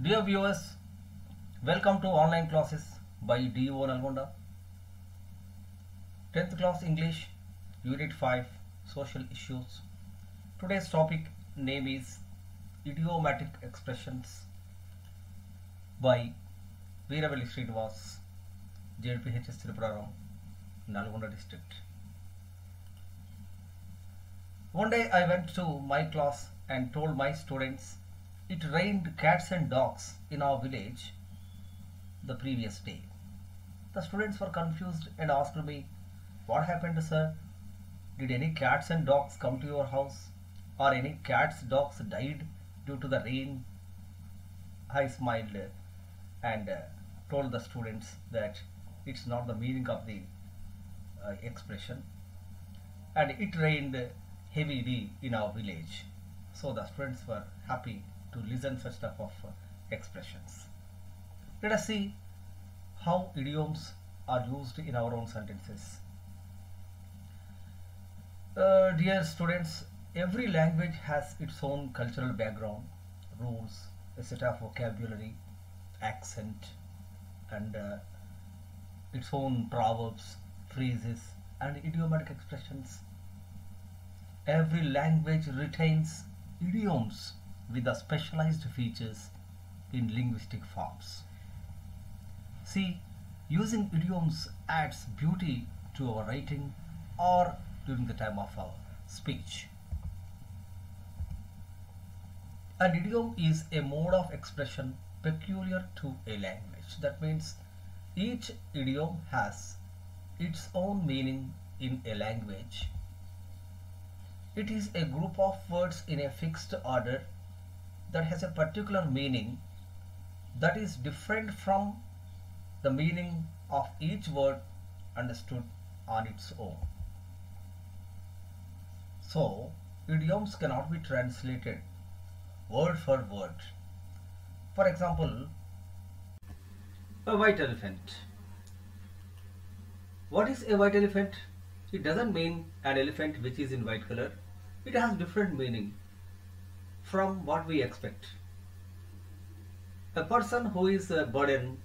Dear viewers, welcome to online classes by DO Nalgonda. 10th class English, Unit 5, Social Issues. Today's topic name is Idiomatic Expressions by Veeravelli Srinivas, JPHS Tripuraram, Nalgonda district. One day I went to my class and told my students it rained cats and dogs in our village the previous day. The students were confused and asked me, "What happened, sir? Did any cats and dogs come to your house? Or any cats, dogs died due to the rain?" I smiled and told the students that it's not the meaning of the expression, and it rained heavily in our village. So the students were happy to listen such type of expressions. Let us see how idioms are used in our own sentences. Dear students, every language has its own cultural background, rules, a set of vocabulary, accent, and its own proverbs, phrases, and idiomatic expressions. Every language retains idioms with the specialized features in linguistic forms. See, using idioms adds beauty to our writing or during the time of our speech. An idiom is a mode of expression peculiar to a language. That means each idiom has its own meaning in a language. It is a group of words in a fixed order that has a particular meaning that is different from the meaning of each word understood on its own. So, idioms cannot be translated word for word. For example, a white elephant. What is a white elephant? It doesn't mean an elephant which is in white color. It has different meaning from what we expect. A person who is a burden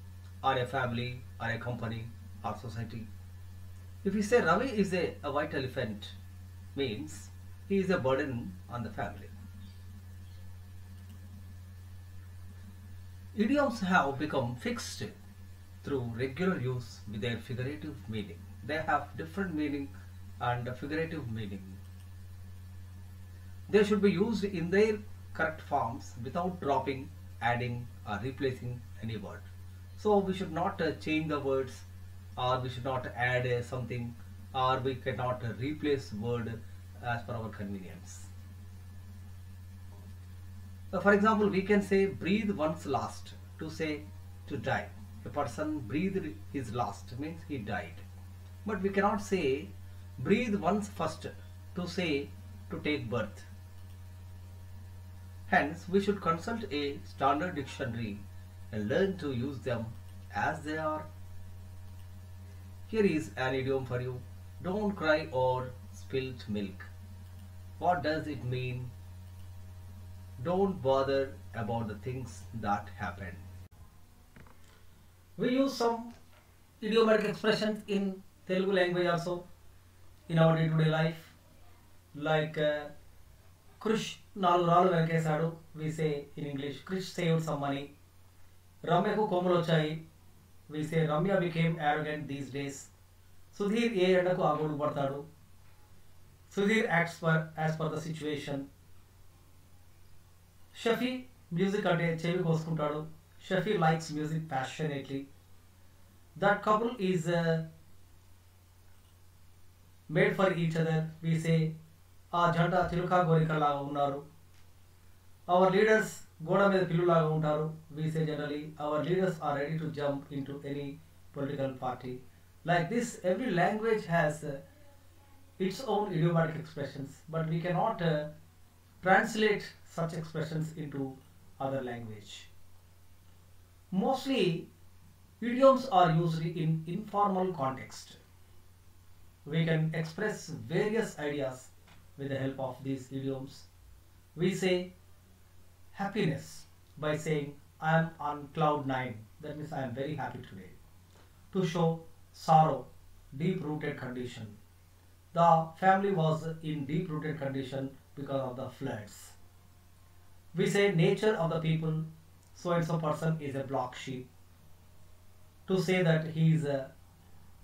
on a family or a company or society. If we say Ravi is a white elephant, means he is a burden on the family. Idioms have become fixed through regular use with their figurative meaning. They have different meaning and figurative meaning. They should be used in their correct forms without dropping, adding or replacing any word. So we should not change the words, or we should not add something, or we cannot replace word as per our convenience. For example, we can say breathe once last to say to die. A person breathed his last means he died. But we cannot say breathe once first to say to take birth. Hence, we should consult a standard dictionary and learn to use them as they are. Here is an idiom for you. Don't cry over spilt milk. What does it mean? Don't bother about the things that happen. We use some idiomatic expressions in Telugu language also in our day-to-day life, like Krish నాలుగు రాళ్ళు వెనకేశాడు. We say in English, Krish saved some money. రమ్యకు కొమ్ములు వచ్చాయి. We say Ramya became arrogant these days. Sudheer ఏ ఎండకు ఆగోడు పడతాడు. Sudheer acts as per the situation. Shafi music అంటే చెవి కోసుకుంటాడు. Shafi likes music passionately. That couple is made for each other. We say ఆ జంట చిలుక గోరికలాగా ఉన్నారు. Our leaders గోడ మీద పిల్లులాగా ఉంటారు. We say generally our leaders are ready to jump into any political party. Like this, every language has its own idiomatic expressions, but we cannot translate such expressions into other language. Mostly, idioms are used in informal context. We can express various ideas with the help of these idioms. We say happiness by saying I am on cloud 9. That means I am very happy today. To show sorrow, deep rooted condition. The family was in deep rooted condition because of the floods. We say nature of the people, so and so person is a black sheep. To say that he is a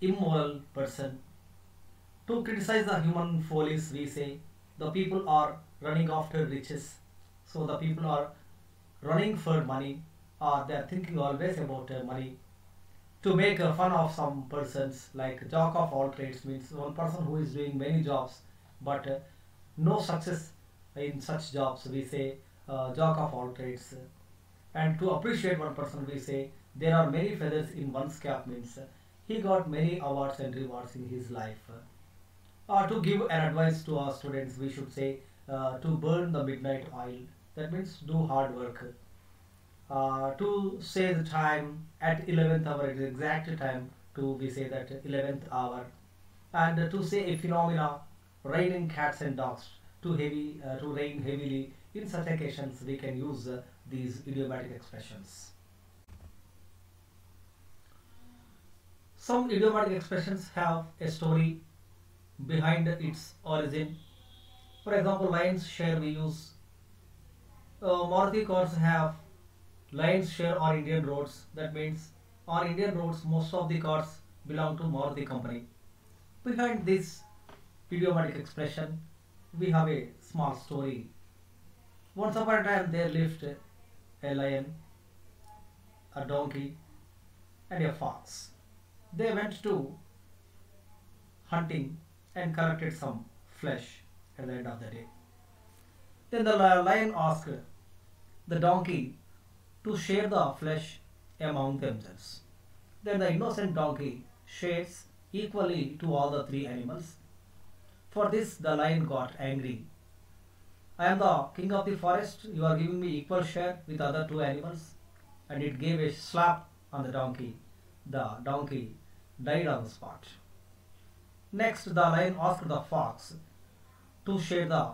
immoral person. To criticize the human follies, we say the people are running after riches. So the people are running for money, or they are thinking always about money. To make fun of some persons, like jack of all trades means one person who is doing many jobs but no success in such jobs, we say jack of all trades. And to appreciate one person, we say there are many feathers in one's cap means he got many awards and rewards in his life. To give an advice to our students, we should say to burn the midnight oil. That means do hard work. To say the time at 11th hour, it is exact time to we say that 11th hour. And to say a phenomena raining cats and dogs to rain heavily. In such occasions, we can use these idiomatic expressions. Some idiomatic expressions have a story behind its origin. For example, lion's share we use. Maruti cars have lion's share on Indian roads. That means on Indian roads, most of the cars belong to Maruti company. Behind this idiomatic expression, we have a small story. Once upon a time, there lived a lion, a donkey, and a fox. They went to hunting and collected some flesh at the end of the day. Then the lion asked the donkey to share the flesh among themselves. Then the innocent donkey shares equally to all the three animals. For this, the lion got angry. I am the king of the forest, you are giving me equal share with other two animals. And it gave a slap on the donkey. The donkey died on the spot. Next, the lion asked the fox to share the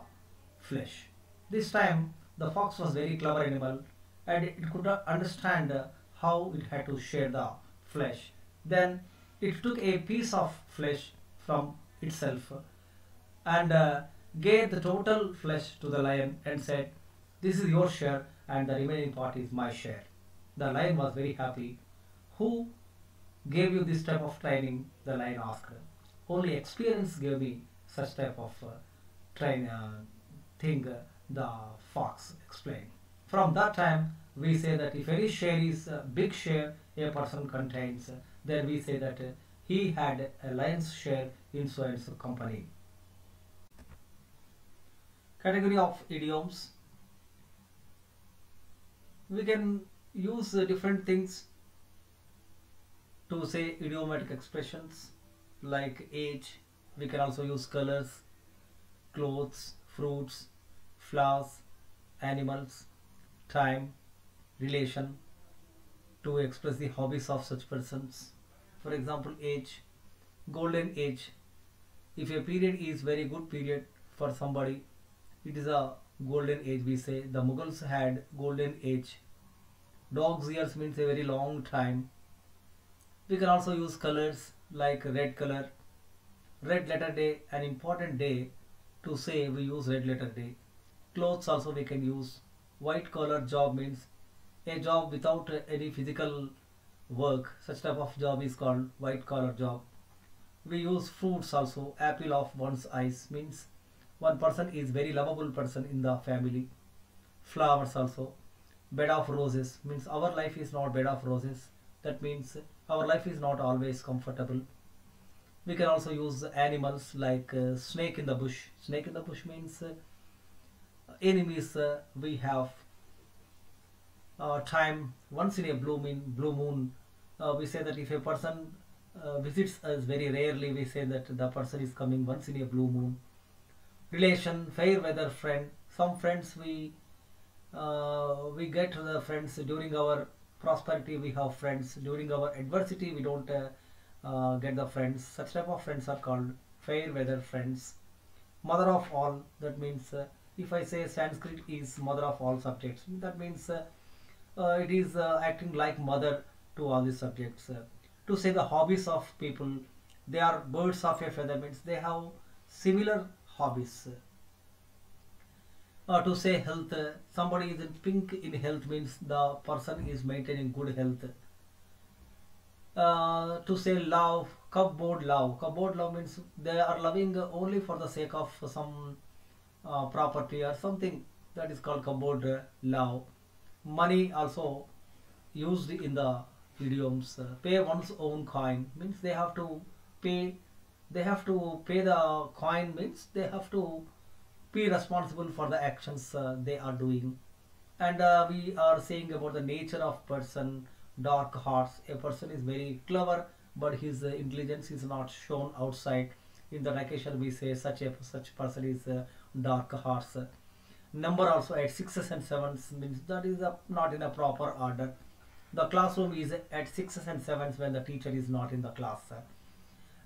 flesh. This time, the fox was very clever animal and it could not understand how it had to share the flesh. Then it took a piece of flesh from itself and gave the total flesh to the lion and said, "This is your share and the remaining part is my share." The lion was very happy. "Who gave you this type of training?" the lion asked. "Only experience gave me such type of thing," the fox explained. From that time, we say that if any share is a big share a person contains, then we say that he had a lion's share in so and so company. Category of idioms. We can use different things to say idiomatic expressions like age. We can also use colors, clothes, fruits, flowers, animals, time, relation to express the hobbies of such persons. For example, age, golden age. If a period is very good period for somebody, it is a golden age. We say the Mughals had golden age. Dog's years means a very long time. We can also use colors like red color. Red letter day, an important day to say we use red letter day. Clothes also we can use. White collar job means a job without any physical work. Such type of job is called white collar job. We use fruits also. Apple of one's eyes means one person is very lovable person in the family. Flowers also. Bed of roses means our life is not bed of roses. That means our life is not always comfortable. We can also use animals like snake in the bush. Snake in the bush means enemies we have. Time once in a blue moon. We say that if a person visits us very rarely, we say that the person is coming once in a blue moon. Relation, fair weather friend. Some friends we get the friends during our prosperity. We have friends during our adversity. We don't get the friends. Such type of friends are called fair weather friends. Mother of all. That means if I say Sanskrit is mother of all subjects, that means It is acting like mother to all these subjects. To say the hobbies of people, they are birds of a feather means they have similar hobbies. To say health, somebody is in pink in health means the person is maintaining good health. To say love, cupboard love means they are loving only for the sake of some property or something, that is called cupboard love. Money also used in the idioms. Pay one's own coin means pay they have to pay the coin means they have to be responsible for the actions they are doing. And we are saying about the nature of person, dark hearts. A person is very clever but his intelligence is not shown outside. In the occasion we say such person is dark hearts. Number also at sixes and sevens means that is not in a proper order. The classroom is at sixes and sevens when the teacher is not in the class.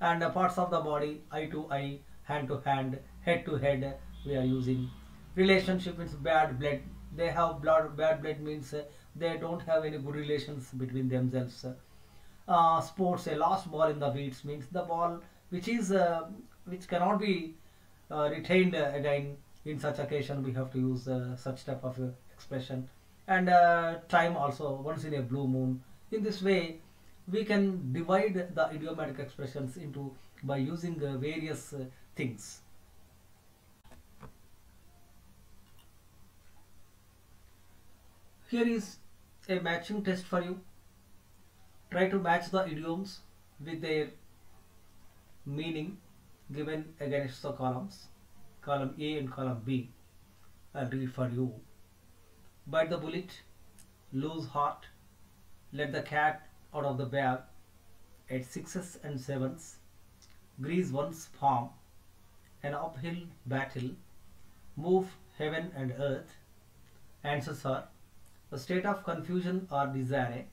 And parts of the body, eye to eye, hand to hand, head to head, we are using. Relationship means bad blood. They have bad blood means they don't have any good relations between themselves. Sports, a lost ball in the weeds means the ball which cannot be retained again. In such occasion we have to use such type of expression. And time also, once in a blue moon. In this way we can divide the idiomatic expressions into by using various things. Here is a matching test for you. Try to match the idioms with their meaning given against the columns, column A and column B. I'll read for you. Bite the bullet, lose heart, let the cat out of the bag, at sixes and sevens, grease one's palm, an uphill battle, move heaven and earth. Answers are a state of confusion or desire,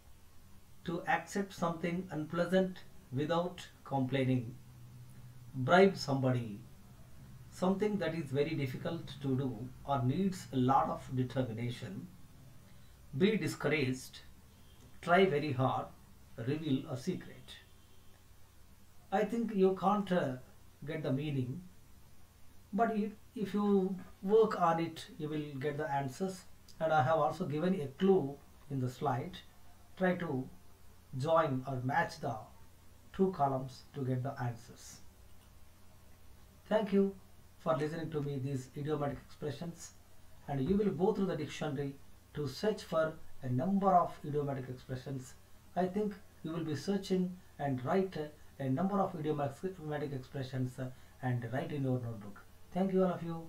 to accept something unpleasant without complaining, bribe somebody, something that is very difficult to do or needs a lot of determination, be discouraged, try very hard, reveal a secret. I think you can't get the meaning, but if you work on it you will get the answers. And I have also given a clue in the slide. Try to join or match the two columns to get the answers. Thank you for listening to me these idiomatic expressions, and you will go through the dictionary to search for a number of idiomatic expressions. I think you will be searching and write a number of idiomatic expressions and write in your notebook. Thank you all of you.